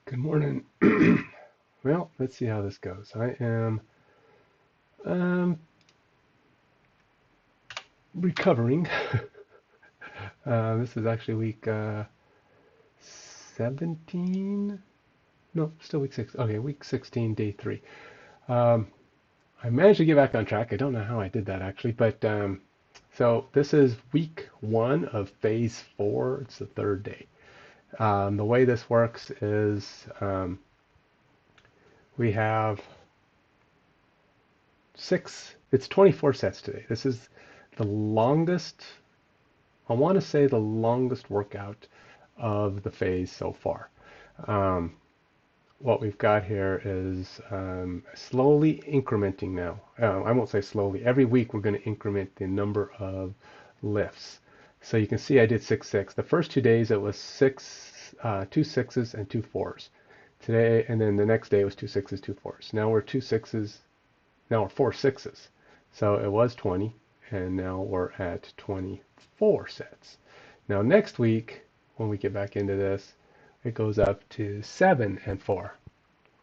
Good morning. Well, let's see how this goes. I am um, recovering. This is actually week 17. No, still week 6. Okay, week 16, day 3. Um, I managed to get back on track. I don't know how I did that actually, but so this is week 1 of phase 4. It's the third day. The way this works is we have it's 24 sets today. This is the longest, I want to say the longest workout of the phase so far. Um, what we've got here is slowly incrementing now. I won't say slowly. Every week we're going to increment the number of lifts. So you can see I did 6-6. The first 2 days it was 2 6s and 2 4s. Today, and then the next day it was 2 6s, 2 4s. Now we're 2 6s. Now we're 4 6s. So it was 20, and now we're at 24 sets. Now next week, when we get back into this, it goes up to 7 and 4,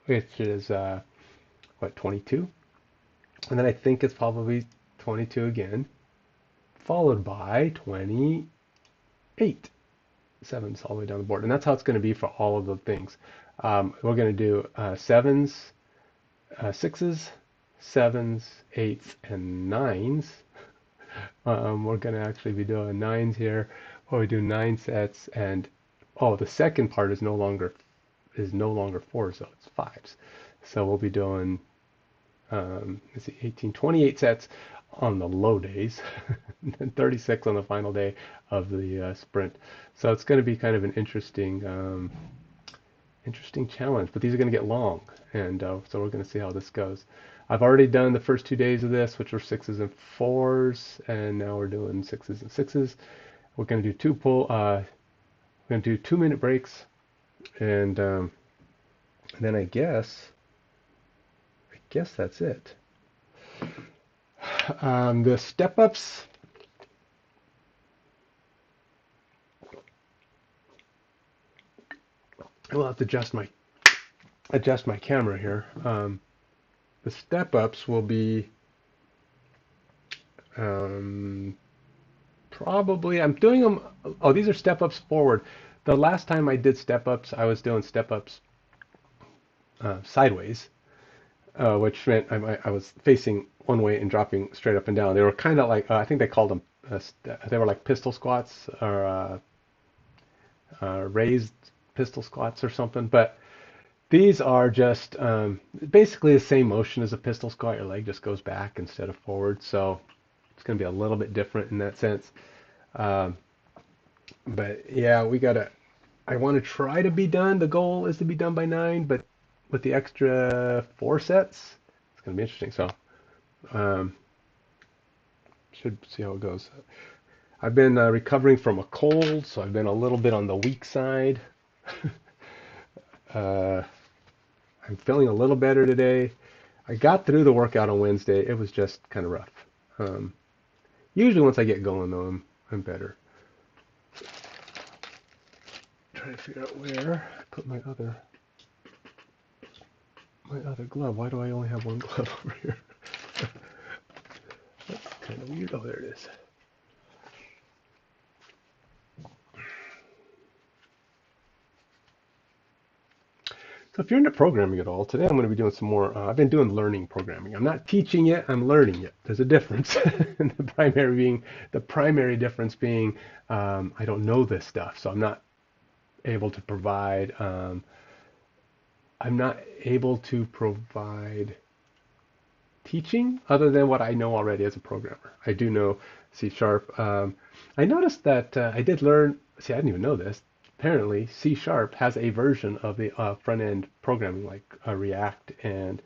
which is, 22? And then I think it's probably 22 again, followed by 28. 7's all the way down the board. And that's how it's going to be for all of the things. We're going to do 7s, 6s, 7s, 8s, and 9s. We're going to actually be doing 9s here, where we do 9 sets, and the second part is no longer 4s, so it's 5s. So we'll be doing let's see, 18, 28 sets on the low days, and 36 on the final day of the sprint. So it's going to be kind of an interesting challenge, but these are going to get long, and so we're going to see how this goes. I've already done the first 2 days of this, which were 6s and 4s, and now we're doing 6s and 6s. We're going to do we're going to do 2-minute breaks, and then I guess that's it. The step ups. I will have to adjust my camera here. The step ups will be probably, I'm doing them. Oh, these are step ups forward. The last time I did step ups, I was doing step ups sideways, which meant I was facing one way and dropping straight up and down. They were kind of like, I think they called them, they were like pistol squats, or raised pistol squats or something. But these are just basically the same motion as a pistol squat. Your leg just goes back instead of forward. So it's going to be a little bit different in that sense. But yeah, I want to try to be done. The goal is to be done by 9, but with the extra 4 sets, it's going to be interesting. So um, should see how it goes. I've been recovering from a cold, so I've been a little bit on the weak side. uh, I'm feeling a little better today. I got through the workout on Wednesday. It was just kind of rough. Usually once I get going, though, I'm better. Trying to figure out where I put my other glove. Why do I only have one glove over here? That's kind of weird. Oh, there it is. So if you're into programming at all, today I'm going to be doing some more, I've been doing learning programming. I'm not teaching it, I'm learning it. There's a difference. And the primary difference being, I don't know this stuff, so I'm not able to provide, teaching other than what I know already as a programmer. I do know C Sharp. I noticed that I did learn, see, I didn't even know this. Apparently, C Sharp has a version of the front-end programming, like React and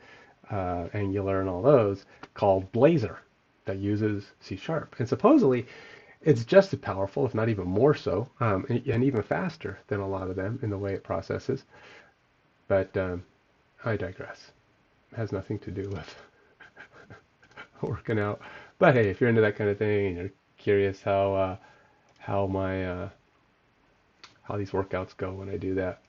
Angular and all those, called Blazor, that uses C Sharp. And supposedly, it's just as powerful, if not even more so, and even faster than a lot of them in the way it processes. But I digress. It has nothing to do with working out. But hey, if you're into that kind of thing and you're curious how my how these workouts go when I do that,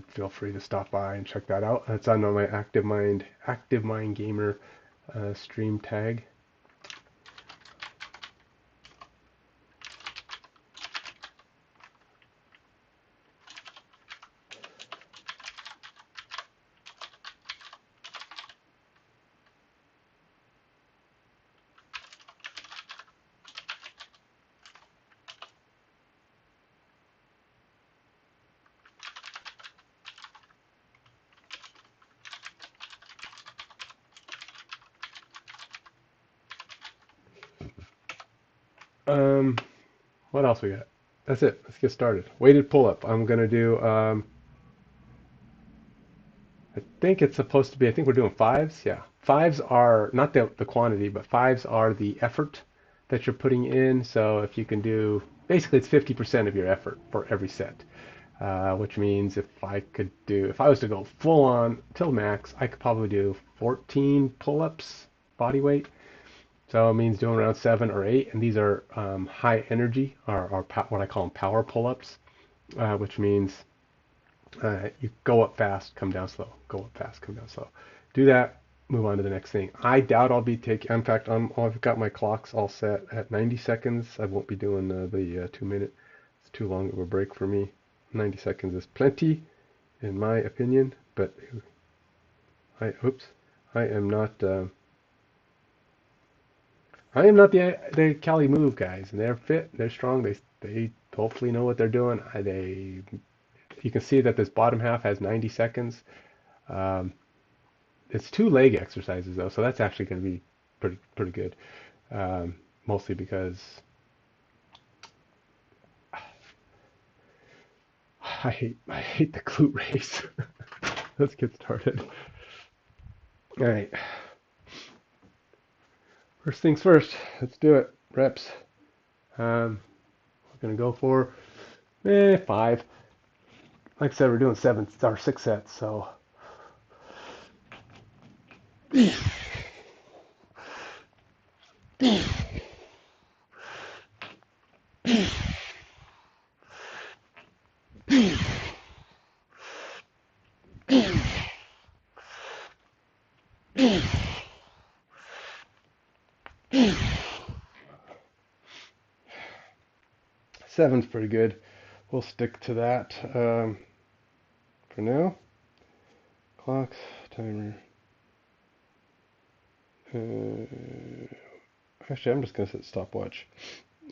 feel free to stop by and check that out. It's on my Active Mind Gamer stream tag. What else we got? That's it. Let's get started. Weighted pull-up. I'm gonna do. I think it's supposed to be. I think we're doing fives. Yeah, fives are not the quantity, but fives are the effort that you're putting in. So if you can do, basically, it's 50% of your effort for every set. Which means if I was to go full on till max, I could probably do 14 pull-ups body weight. So it means doing around 7 or 8, and these are high energy, or what I call them power pull-ups, which means you go up fast, come down slow, go up fast, come down slow. Do that, move on to the next thing. I doubt I'll be taking, in fact, I've got my clocks all set at 90 seconds. I won't be doing the 2 minute. It's too long of a break for me. 90 seconds is plenty, in my opinion, but I am not. I am not the CaliMove guys, and they're fit, they're strong, they hopefully know what they're doing. You can see that this bottom half has 90 seconds. Um, it's 2 leg exercises though, so that's actually going to be pretty good. Mostly because I hate the glute race. Let's get started. All right. First things first, let's do it. Reps. We're gonna go for 5. Like I said, we're doing 6 sets, so 7's pretty good. We'll stick to that for now. Clocks, timer. Actually, I'm just gonna set stopwatch.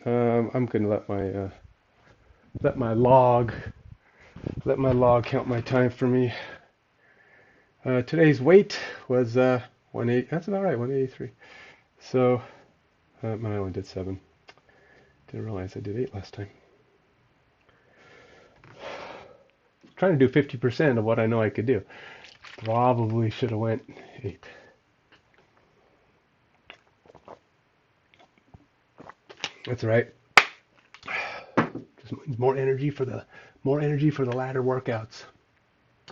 I'm gonna let my log count my time for me. Today's weight was 180. That's about right, 183. So I only did 7. Didn't realize I did 8 last time. Trying to do 50% of what I know I could do. Probably should have went 8. That's right. Just more energy for the ladder workouts.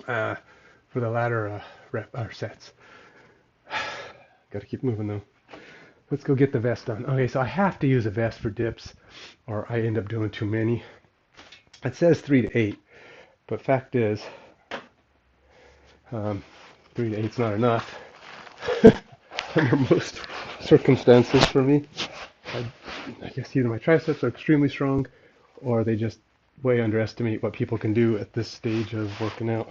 For the ladder sets. Got to keep moving though. Let's go get the vest on. Okay, so I have to use a vest for dips, or I end up doing too many. It says 3 to 8, but fact is, 3 to 8 is not enough under most circumstances for me. I guess either my triceps are extremely strong, or they just way underestimate what people can do at this stage of working out.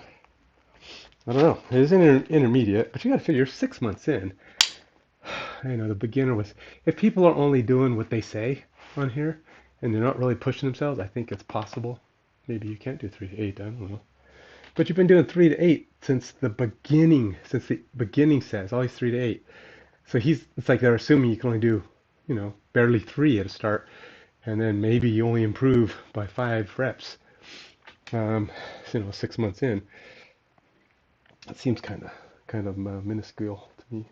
I don't know. It is intermediate, but you got to figure you're 6 months in. I know the beginner was. If people are only doing what they say on here, and they're not really pushing themselves, I think it's possible. Maybe you can't do 3 to 8. I don't know. But you've been doing 3 to 8 since the beginning. Since the beginning says always 3 to 8. So it's like they're assuming you can only do, barely 3 at a start, and then maybe you only improve by 5 reps. 6 months in. That seems kind of minuscule to me.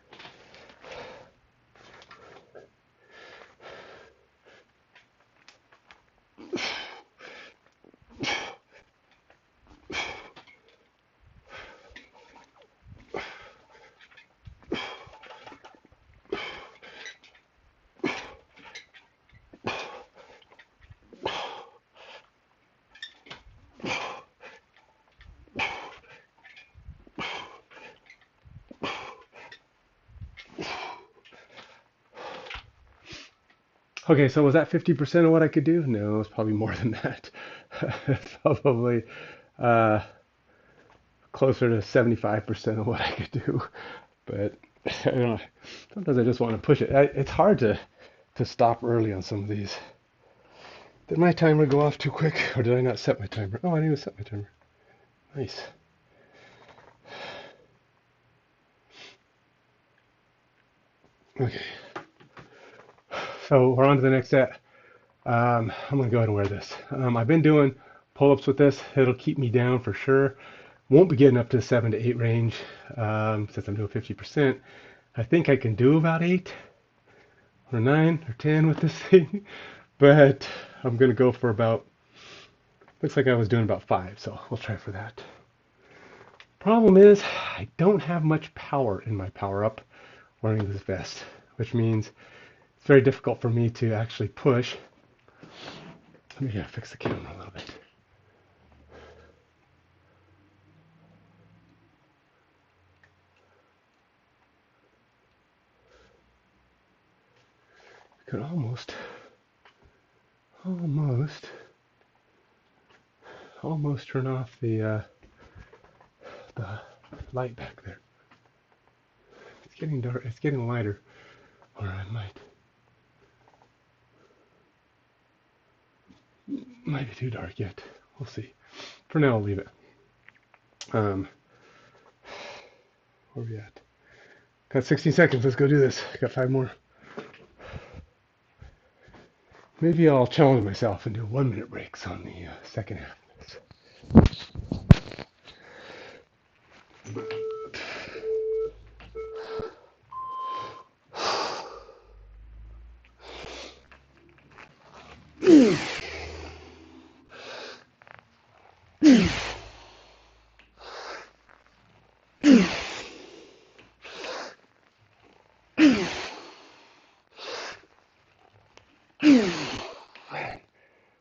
Okay, so was that 50% of what I could do? No, it's probably more than that. It's probably uh, closer to 75% of what I could do. But I don't know. Sometimes I just want to push it. It's hard to stop early on some of these. Did my timer go off too quick, or did I not set my timer? Oh, I didn't even set my timer. Nice. Okay, so we're on to the next set. I'm gonna go ahead and wear this. I've been doing pull-ups with this. It'll keep me down for sure. Won't be getting up to the 7 to 8 range since I'm doing 50%. I think I can do about 8 or 9 or 10 with this thing, but I'm gonna go for about, looks like I was doing about 5, so we'll try for that. Problem is, I don't have much power in my power up wearing this vest, which means it's very difficult for me to actually push. Let me fix the camera a little bit. I could almost turn off the light back there. It's getting dark. It's getting lighter, or I might be too dark yet. We'll see. For now, I'll leave it. Where are we at? Got 16 seconds. Let's go do this. Got 5 more. Maybe I'll challenge myself and do 1-minute breaks on the second half of this.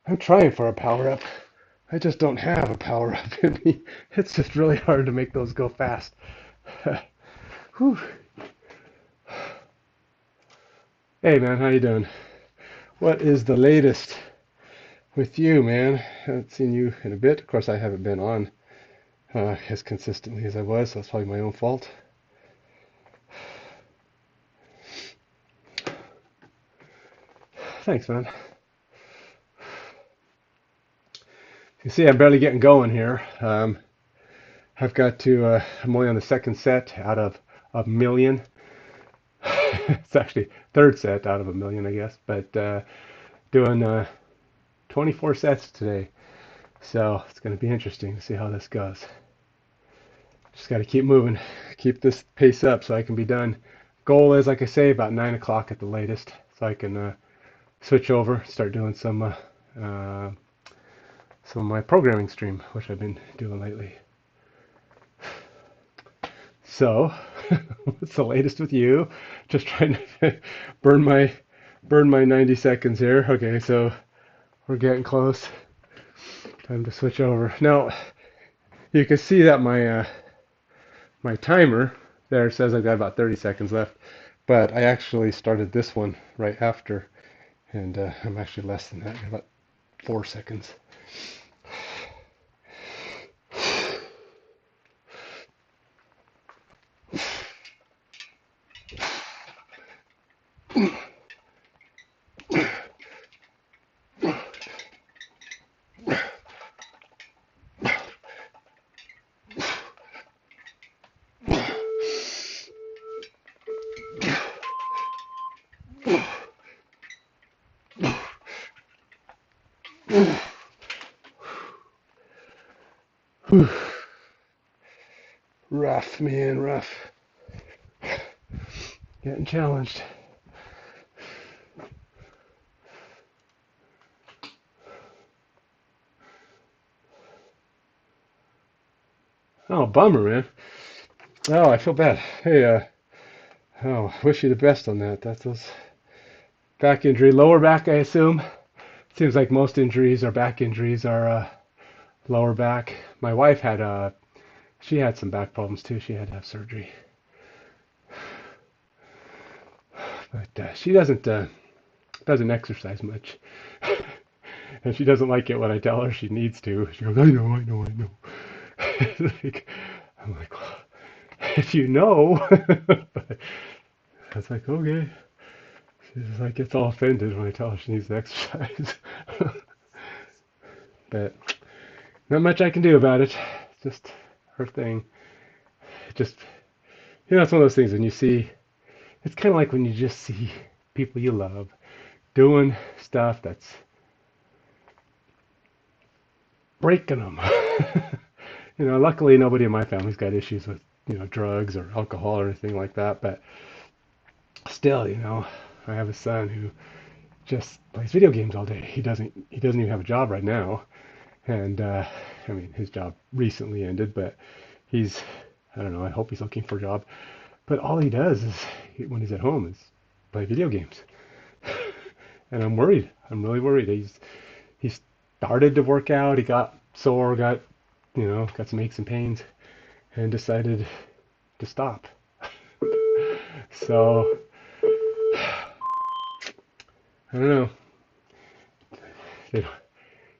I'm trying for a power up. I just don't have a power up in me. It's just really hard to make those go fast. Whew. Hey man, how you doing? What is the latest with you, man? Haven't seen you in a bit. Of course, I haven't been on as consistently as I was, so that's probably my own fault. Thanks, man. You see, I'm barely getting going here. I've got to, I'm only on the second set out of a million. It's actually third set out of a million, I guess, but doing 24 sets today. So it's going to be interesting to see how this goes. Just got to keep moving, keep this pace up so I can be done. Goal is, like I say, about 9 o'clock at the latest, so I can switch over, start doing some of my programming stream, which I've been doing lately. So, what's the latest with you? Just trying to burn my 90 seconds here. Okay, so we're getting close. Time to switch over. Now, you can see that my timer there says I've got about 30 seconds left, but I actually started this one right after, and I'm actually less than that, about 4 seconds. Rough, man, rough. Getting challenged. Oh, bummer, man. Oh, I feel bad. Hey, oh, wish you the best on that. That's those back injury, lower back, I assume. Seems like most injuries or back injuries are lower back. My wife had she had some back problems too. She had to have surgery, but she doesn't doesn't exercise much. And she doesn't like it when I tell her she needs to. She goes, I know, I know, I know. I'm like, well, if you know. But I was like, okay. She's like, gets all offended when I tell her she needs to exercise. But not much I can do about it. It's just her thing. It just, it's one of those things when you see, it's kind of like when you just see people you love doing stuff that's breaking them. Luckily nobody in my family's got issues with, drugs or alcohol or anything like that. But still, I have a son who just plays video games all day. He doesn't even have a job right now. And, his job recently ended, but I don't know, I hope he's looking for a job. But all he does is, when he's at home, is play video games. And I'm worried. I'm really worried. He started to work out. He got sore, got some aches and pains, and decided to stop. So, I don't know.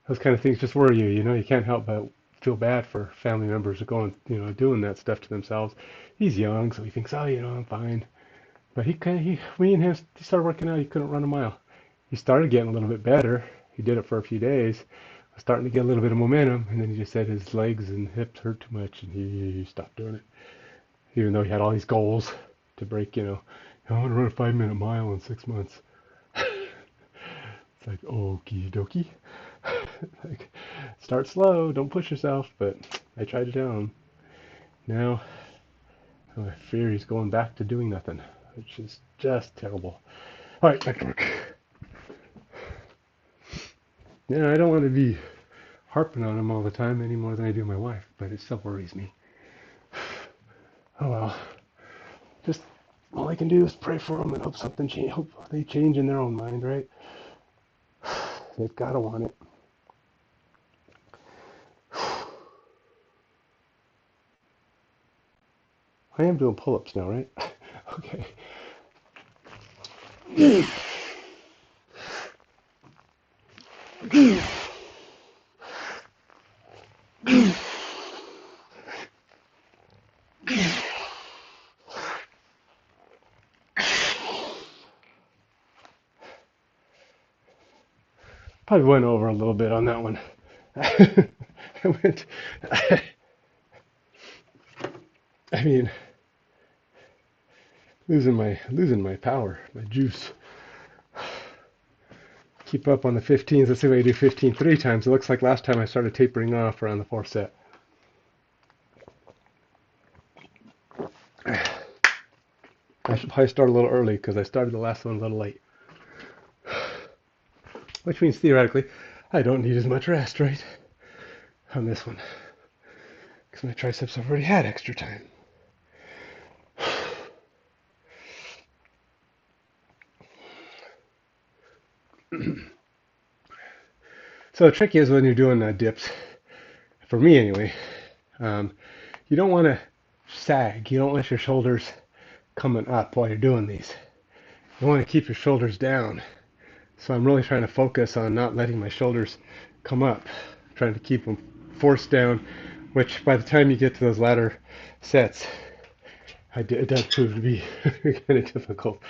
Those kind of things just worry you. You can't help but feel bad for family members going, doing that stuff to themselves. He's young, so he thinks, oh, I'm fine. But me and him, he started working out. He couldn't run a mile. He started getting a little bit better. He did it for a few days, was starting to get a little bit of momentum, and then he just said his legs and hips hurt too much, and he stopped doing it. Even though he had all these goals to break, I want to run a 5-minute mile in 6 months. It's like, okie dokie. Like, start slow, don't push yourself. But I tried to tell him. Now, I fear he's going back to doing nothing, which is just terrible. All right, back to work. Yeah, I don't want to be harping on him all the time any more than I do my wife, but it still worries me. Oh well. Just all I can do is pray for them and hope something change. Hope they change in their own mind, right? They've got to want it. I am doing pull-ups now, right? Okay. Probably went over a little bit on that one. I went. I mean, losing my power, my juice. Keep up on the 15s. Let's see if I do 15 3 times. It looks like last time I started tapering off around the 4th set. I should probably start a little early because I started the last one a little late. Which means theoretically, I don't need as much rest, right? On this one. Because my triceps have already had extra time. So the trick is when you're doing dips, for me anyway, you don't want to sag. You don't want your shoulders coming up while you're doing these. You want to keep your shoulders down. So I'm really trying to focus on not letting my shoulders come up, trying to keep them forced down, which by the time you get to those latter sets, it does prove to be kind of difficult.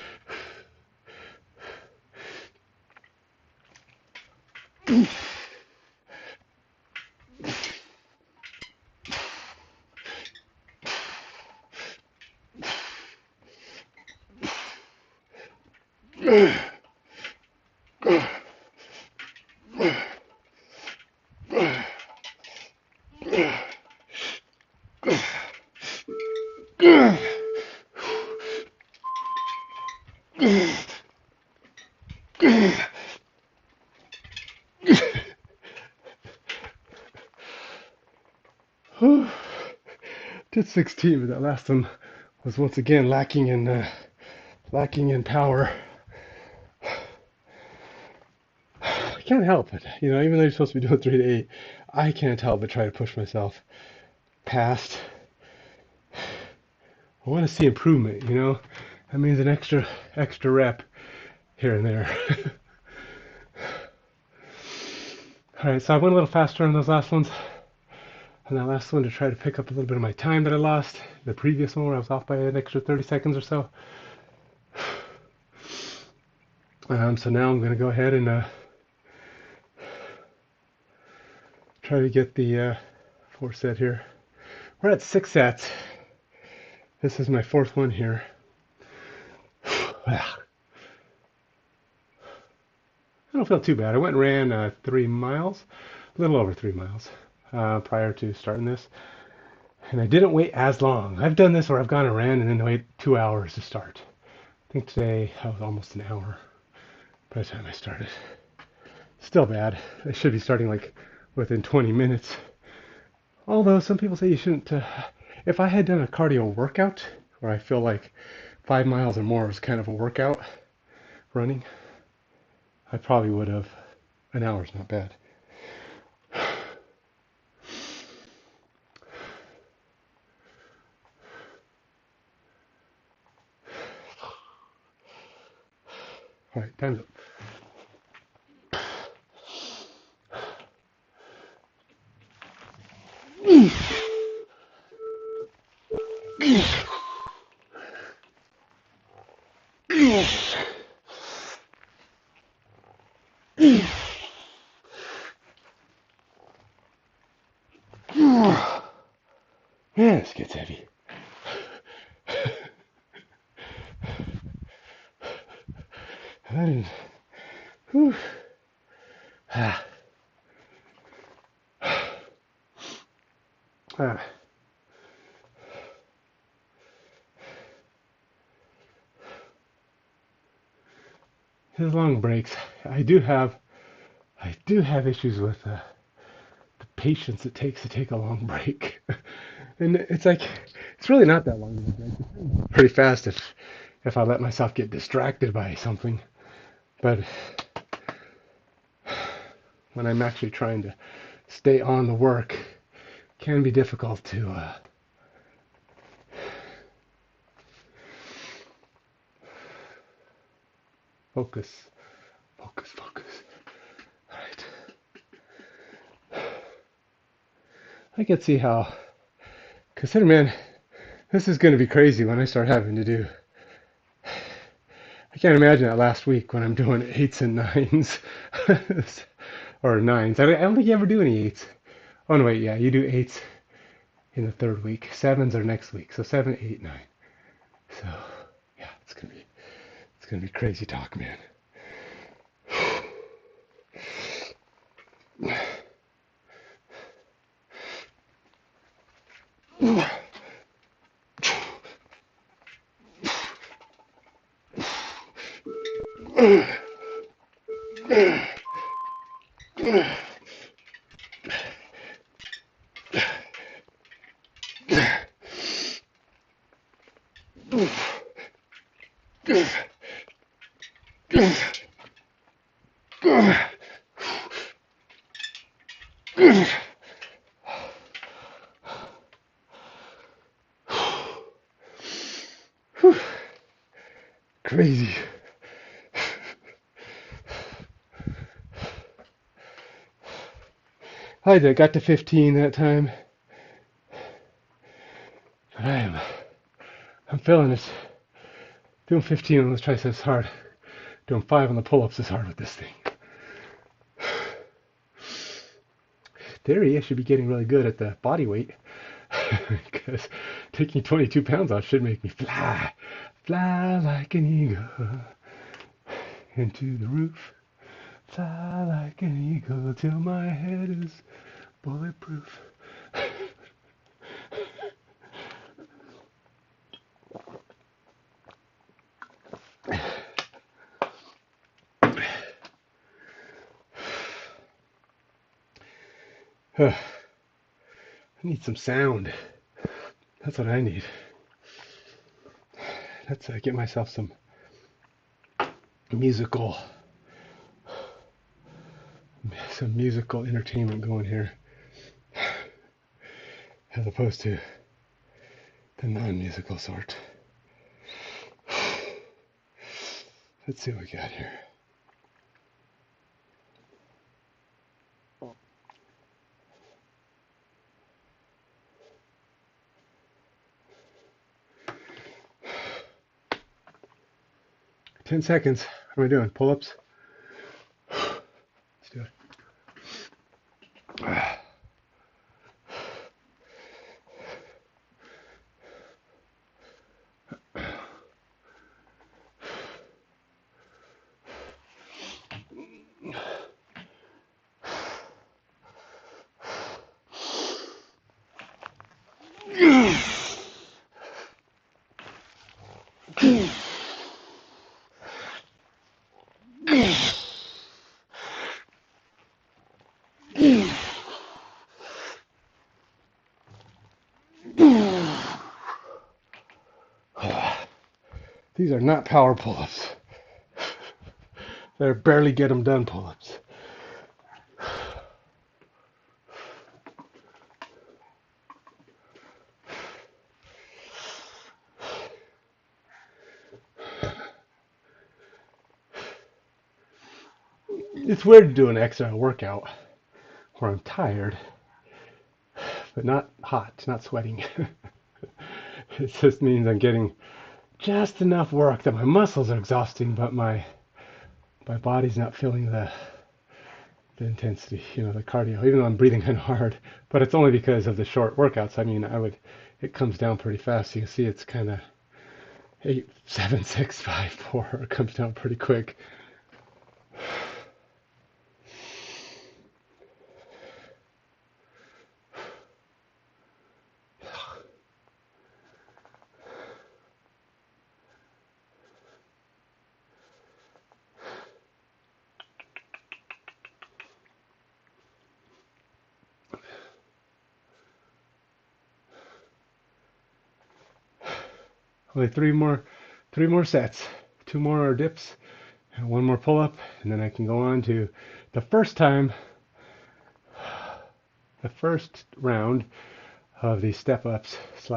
Did 16, but that last one was once again lacking in power. I can't help it, even though you're supposed to be doing 3 to 8, I can't help but try to push myself past. I want to see improvement, That means an extra rep here and there. All right, so I went a little faster on those last ones. And that last one to try to pick up a little bit of my time that I lost. The previous one where I was off by an extra 30 seconds or so. So now I'm going to go ahead and try to get the 4 set here. We're at 6 sets. This is my 4th one here. I don't feel too bad. I went and ran 3 miles, a little over 3 miles prior to starting this. And I didn't wait as long. I've done this where I've gone and ran and then wait 2 hours to start. I think today I was almost an hour by the time I started. Still bad. I should be starting like within 20 minutes. Although some people say you shouldn't. If I had done a cardio workout where I feel like 5 miles or more is kind of a workout running, I probably would have. An hour's not bad. All right, time's up. Man, this gets heavy. Whew. His long breaks. I do have issues with the patience it takes to take a long break. And it's like it's really not that long of a break. It's pretty fast if I let myself get distracted by something. But when I'm actually trying to stay on the work, it can be difficult to focus. All right. I can see how. Consider, man, this is going to be crazy when I start having to do. I can't imagine that last week when I'm doing 8s and 9s. Or 9s. I don't think you ever do any 8s. Oh, no, wait, yeah, you do 8s in the 3rd week. 7s are next week. So 7, 8, 9. So, yeah, it's gonna be crazy talk, man. Crazy. I got to 15 that time. But I'm feeling this. Doing 15 on those triceps is hard. Doing 5 on the pull-ups is hard with this thing. Theory, I should be getting really good at the body weight. Because taking 22 pounds off should make me fly like an eagle into the roof. Fly like an eagle till my head is bulletproof. I need some sound. That's what I need. Let's get myself some musical entertainment going here, as opposed to the non-musical sort. Let's see what we got here. 10 seconds. What am I doing? Pull-ups? Let's do it. These are not power pull-ups. They're barely get them done pull-ups. It's weird to do an extra workout where I'm tired, but not hot, not sweating. It just means I'm getting just enough work that my muscles are exhausting, but my body's not feeling the intensity, the cardio, even though I'm breathing kind of hard. But it's only because of the short workouts. I mean, it comes down pretty fast. You can see it's kind of 8, 7, 6, 5, 4. It comes down pretty quick. Only three more sets. 2 more dips, and 1 more pull-up, and then I can go on to the first round of these step-ups /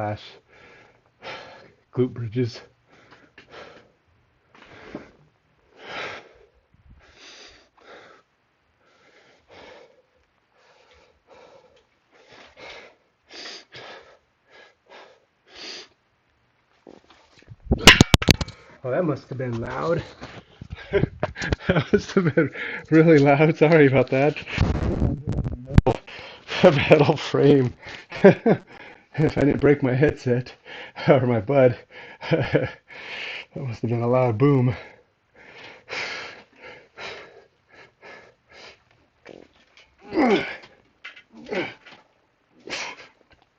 glute bridges. Oh, that must have been loud. That must have been really loud. Sorry about that. A metal frame. If I didn't break my headset or my bud, that must have been a loud boom.